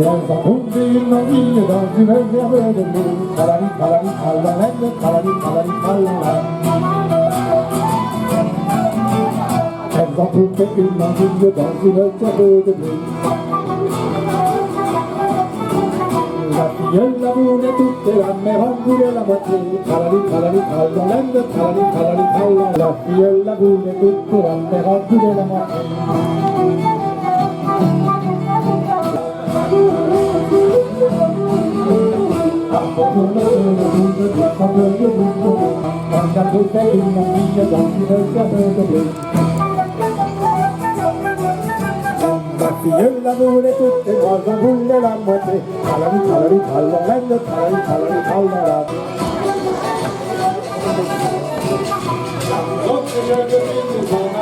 Senza punti il novillo d'oggi per via per lui, calari calari callalendo, calari callalà. Senza punti il novillo d'oggi per via per lui. La figliella pure tutte lamme van pure la mattina, calari callalendo, calari callalà. La figliella pure tutte lamme van pure la mattina. Quando tu sei una figlia d'oggi per sapere bene. La figliella pure tutte cose pure la morte. Calari callalendo, calari callalà. Non ti vedo più, sono